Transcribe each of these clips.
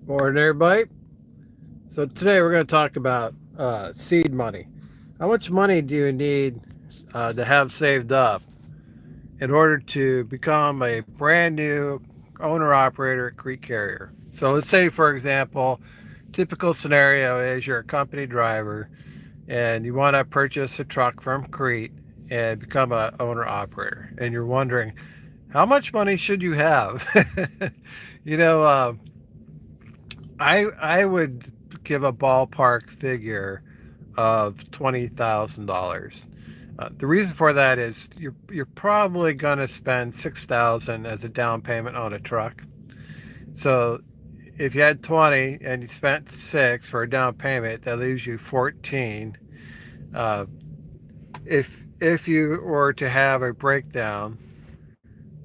Morning, everybody. So today we're going to talk about seed money. How much money do you need to have saved up in order to become a brand new owner operator at Crete Carrier? So let's say, for example, typical scenario is you're a company driver and you want to purchase a truck from Crete and become a owner operator, and you're wondering how much money should you have? you know, uh, I would give a ballpark figure of $20,000. The reason for that is you're probably going to spend 6,000 as a down payment on a truck. So if you had 20 and you spent six for a down payment, that leaves you 14. Uh, if you were to have a breakdown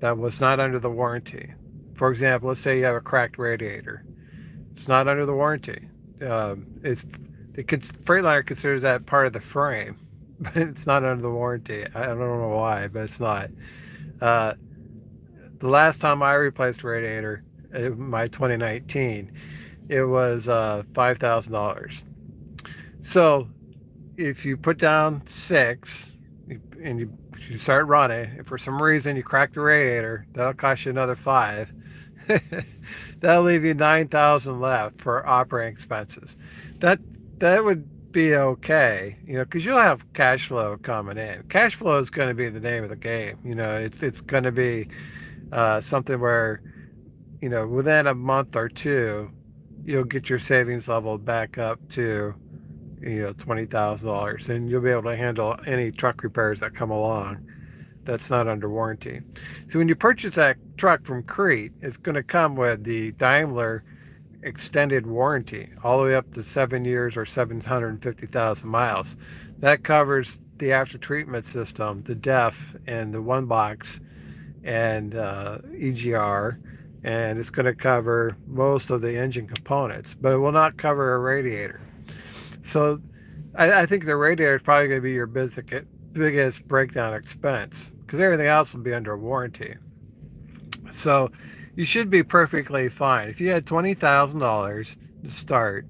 that was not under the warranty, for example, let's say you have a cracked radiator. It's not under the warranty. It's the Freightliner considers that part of the frame, but it's not under the warranty. I don't know why, but it's not. Uh, the last time I replaced a radiator, in my 2019, it was $5,000. So if you put down six and you start running, if for some reason you crack the radiator, that'll cost you another five. That'll leave you 9,000 left for operating expenses. That that would be okay, because you'll have cash flow coming in. Cash flow is going to be the name of the game. It's going to be something where within a month or two, you'll get your savings level back up to $20,000, and you'll be able to handle any truck repairs that come along that's not under warranty. So when you purchase that truck from Crete, it's going to come with the Daimler extended warranty all the way up to 7 years or 750,000 miles. That covers the after treatment system, the DEF, and the one box and EGR, and it's going to cover most of the engine components, but it will not cover a radiator. So I think the radiator is probably going to be your biggest breakdown expense because everything else will be under warranty. So you should be perfectly fine. If you had $20,000 to start,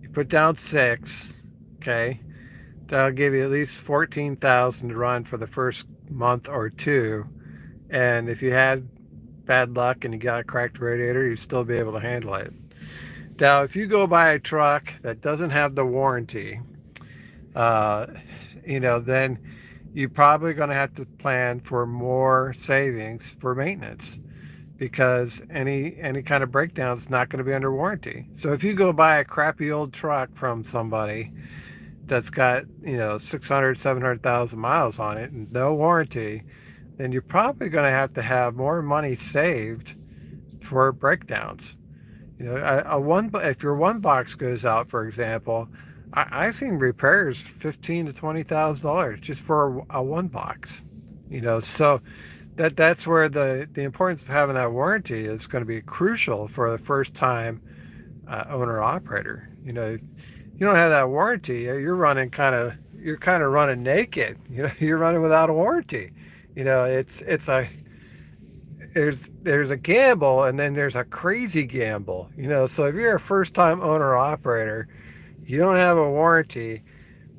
you put down six, okay, that'll give you at least 14,000 to run for the first month or two. And if you had bad luck and you got a cracked radiator, you'd still be able to handle it. Now, if you go buy a truck that doesn't have the warranty, uh, then you're probably going to have to plan for more savings for maintenance because any kind of breakdown is not going to be under warranty. So if you go buy a crappy old truck from somebody that's got 600, 700,000 miles on it and no warranty, then you're probably going to have more money saved for breakdowns. If your one box goes out, for example, I've seen repairs $15,000 to $20,000 just for a one box. So that's where the importance of having that warranty is going to be crucial for the first time owner operator. If you don't have that warranty, you're kind of running naked. You're running without a warranty. It's a there's a gamble and then there's a crazy gamble. So if you're a first time owner operator, you don't have a warranty,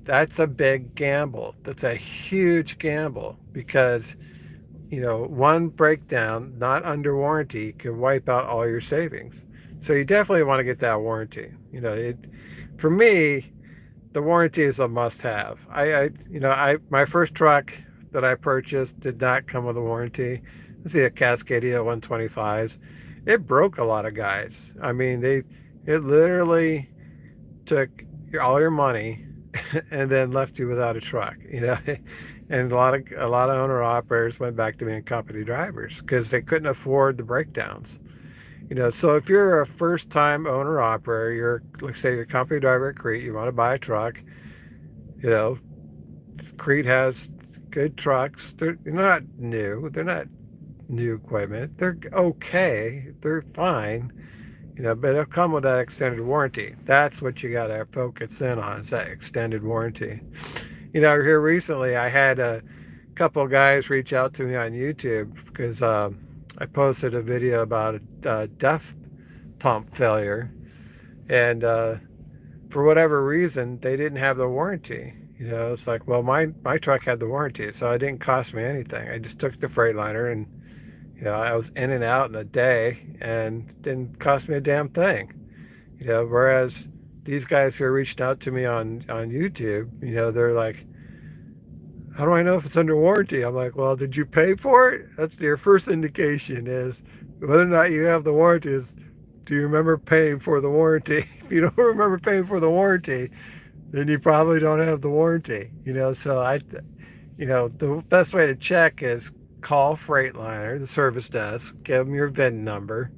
that's a big gamble. That's a huge gamble because one breakdown not under warranty can wipe out all your savings. So you definitely want to get that warranty. For me, the warranty is a must-have. My first truck that I purchased did not come with a warranty. Let's see, a Cascadia 125s. It broke a lot of guys. I mean, it literally took all your money and then left you without a truck. And a lot of owner operators went back to being company drivers because they couldn't afford the breakdowns. So if you're a first time owner operator, let's say you're a company driver at Crete, you want to buy a truck, you know, Crete has good trucks. They're not new. They're not new equipment. They're okay. They're fine. But it'll come with that extended warranty. That's what you got to focus in on, is that extended warranty. Here recently, I had a couple of guys reach out to me on YouTube because I posted a video about a DEF pump failure, and for whatever reason, they didn't have the warranty. It's like, well, my truck had the warranty, so it didn't cost me anything. I just took the Freightliner, and I was in and out in a day, and it didn't cost me a damn thing. Whereas these guys who are reaching out to me on YouTube, they're like, how do I know if it's under warranty? I'm like, well, did you pay for it? That's your first indication, is whether or not you have the warranty. Is, do you remember paying for the warranty? If you don't remember paying for the warranty, then you probably don't have the warranty. So the best way to check is call Freightliner, the service desk, give them your VIN number,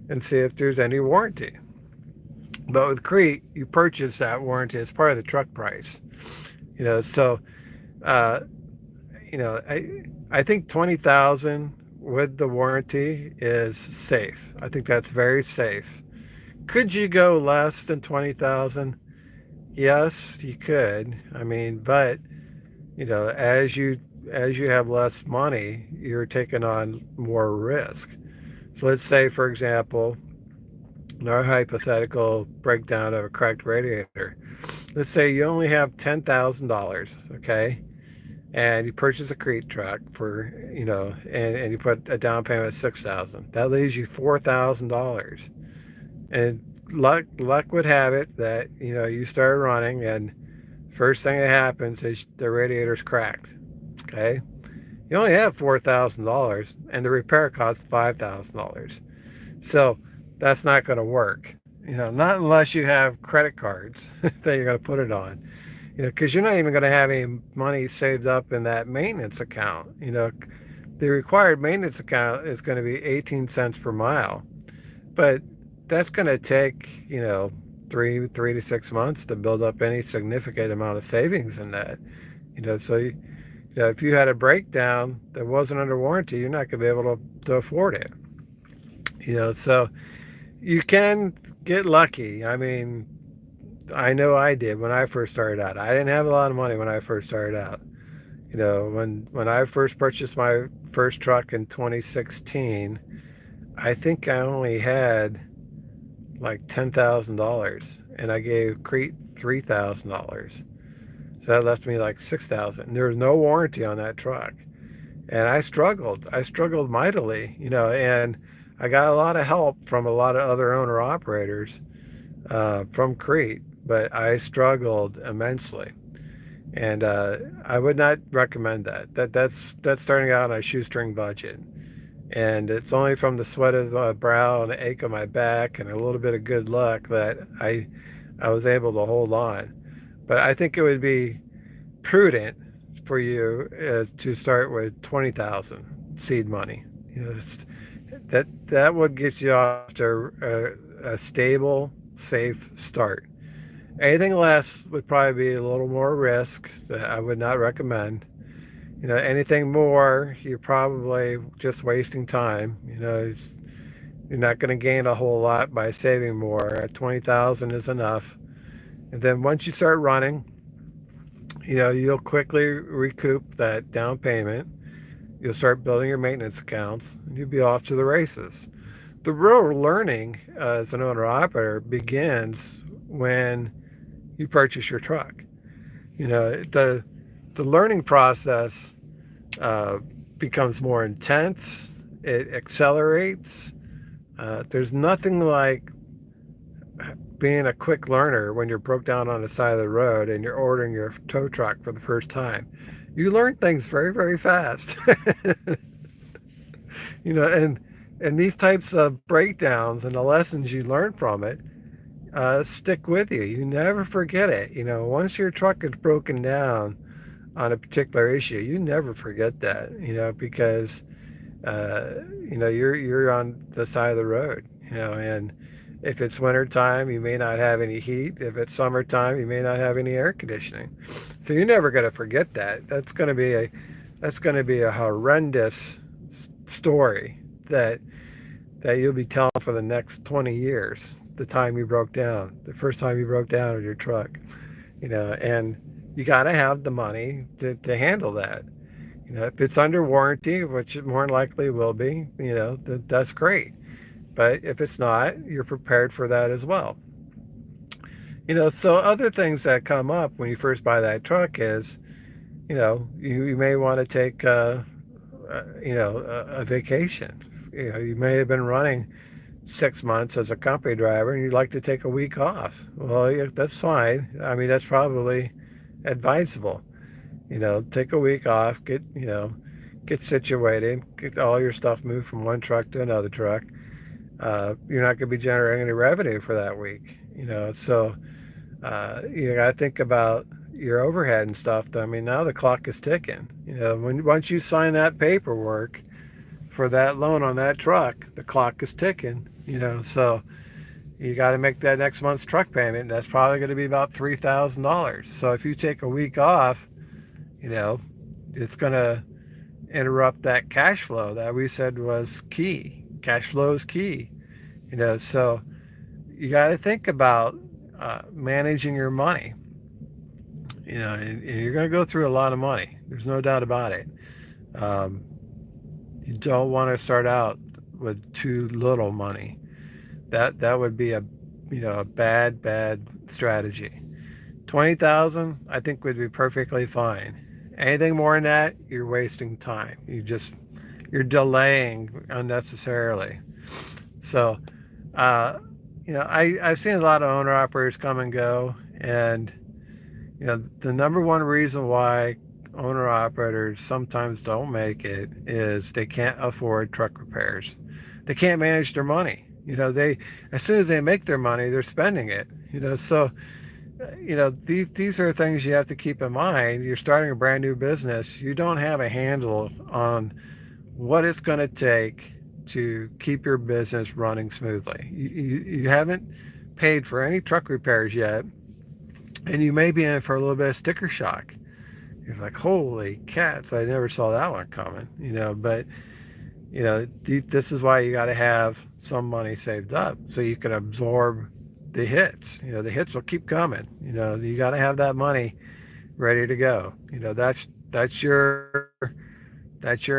and see if there's any warranty. But with Crete, you purchase that warranty as part of the truck price. So uh, I think 20,000 with the warranty is safe. I think that's very safe. Could you go less than 20,000? Yes, you could. I mean, but as you have less money, you're taking on more risk. So let's say, for example, in our hypothetical breakdown of a cracked radiator, let's say you only have $10,000, okay? And you purchase a Crete truck for, and you put a down payment of 6,000. That leaves you $4,000. And luck would have it that, you start running, and first thing that happens is the radiator's cracked. Okay? You only have $4,000, and the repair costs $5,000. So that's not going to work. Not unless you have credit cards that you're going to put it on. Because you're not even going to have any money saved up in that maintenance account. The required maintenance account is going to be 18 cents per mile, but that's going to take, 3 to 6 months to build up any significant amount of savings in that. So if you had a breakdown that wasn't under warranty, you're not going to be able to afford it. So you can get lucky. I mean, I know I did when I first started out. I didn't have a lot of money when I first started out. When I first purchased my first truck in 2016, I think I only had like $10,000, and I gave Crete $3,000. So that left me like 6,000. There was no warranty on that truck, and I struggled. I struggled mightily, and I got a lot of help from a lot of other owner operators from Crete, but I struggled immensely, and I would not recommend that. That's starting out on a shoestring budget, and it's only from the sweat of my brow and the ache of my back and a little bit of good luck that I was able to hold on. But I think it would be prudent for you to start with 20,000 seed money. That would get you off to a stable, safe start. Anything less would probably be a little more risk that I would not recommend. Anything more, you're probably just wasting time. You're not going to gain a whole lot by saving more. 20,000 is enough. And then once you start running, you'll quickly recoup that down payment. You'll start building your maintenance accounts, and you'll be off to the races. The real learning as an owner operator begins when you purchase your truck. The learning process becomes more intense. It accelerates. There's nothing like being a quick learner when you're broke down on the side of the road and you're ordering your tow truck for the first time. You learn things very, very fast. And these types of breakdowns and the lessons you learn from it stick with you. You never forget it. Once your truck is broken down on a particular issue, you never forget that. Because you're on the side of the road. And if it's wintertime, you may not have any heat. If it's summertime, you may not have any air conditioning. So you're never going to forget that. That's going to be a horrendous story that you'll be telling for the next 20 years. The time you broke down, the first time you broke down in your truck, and you got to have the money to handle that. If it's under warranty, which it more likely will be, that's great. But if it's not, you're prepared for that as well. So other things that come up when you first buy that truck is, you may want to take, a vacation. You may have been running 6 months as a company driver and you'd like to take a week off. Well, yeah, that's fine. I mean, that's probably advisable. Take a week off, get situated, get all your stuff moved from one truck to another truck. You're not going to be generating any revenue for that week. So you got to think about your overhead and stuff. I mean, now the clock is ticking. Once you sign that paperwork for that loan on that truck, the clock is ticking. So you got to make that next month's truck payment. That's probably going to be about $3,000. So if you take a week off, it's going to interrupt that cash flow that we said was key. Cash flow is key. So you got to think about managing your money. And you're going to go through a lot of money. There's no doubt about it. You don't want to start out with too little money. That would be a bad strategy. 20,000, I think, would be perfectly fine. Anything more than that, you're wasting time. You're delaying unnecessarily. So, I've seen a lot of owner operators come and go, and the number one reason why owner operators sometimes don't make it is they can't afford truck repairs. They can't manage their money. As soon as they make their money, they're spending it. So these are things you have to keep in mind. You're starting a brand new business. You don't have a handle on what it's going to take to keep your business running smoothly. You haven't paid for any truck repairs yet, and you may be in for a little bit of sticker shock. You're like, holy cats, I never saw that one coming. But this is why you got to have some money saved up so you can absorb the hits. The hits will keep coming. You got to have that money ready to go. That's your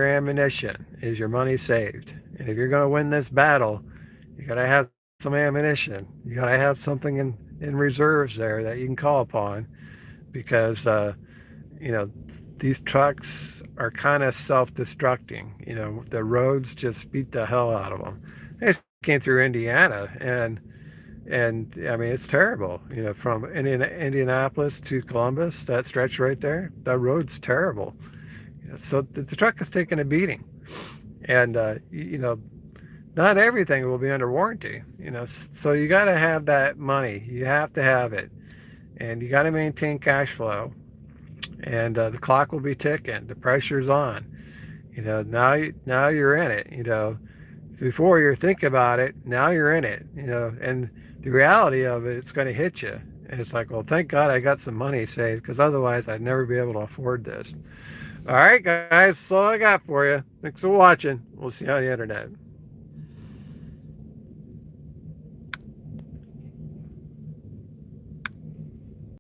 ammunition, is your money saved. And if you're going to win this battle, you got to have some ammunition. You got to have something in reserves there that you can call upon, because these trucks are kind of self-destructing. The roads just beat the hell out of them. They came through Indiana, and I mean, it's terrible. From Indianapolis to Columbus, that stretch right there, that road's terrible. So the truck is taking a beating, and not everything will be under warranty. So you got to have that money. You have to have it, and you got to maintain cash flow. And the clock will be ticking. The pressure's on. Now you're in it. Before you're thinking about it, now you're in it. And the reality of it, it's going to hit you. And it's like, well, thank God I got some money saved, because otherwise I'd never be able to afford this. All right, guys, that's all I got for you. Thanks for watching. We'll see you on the internet.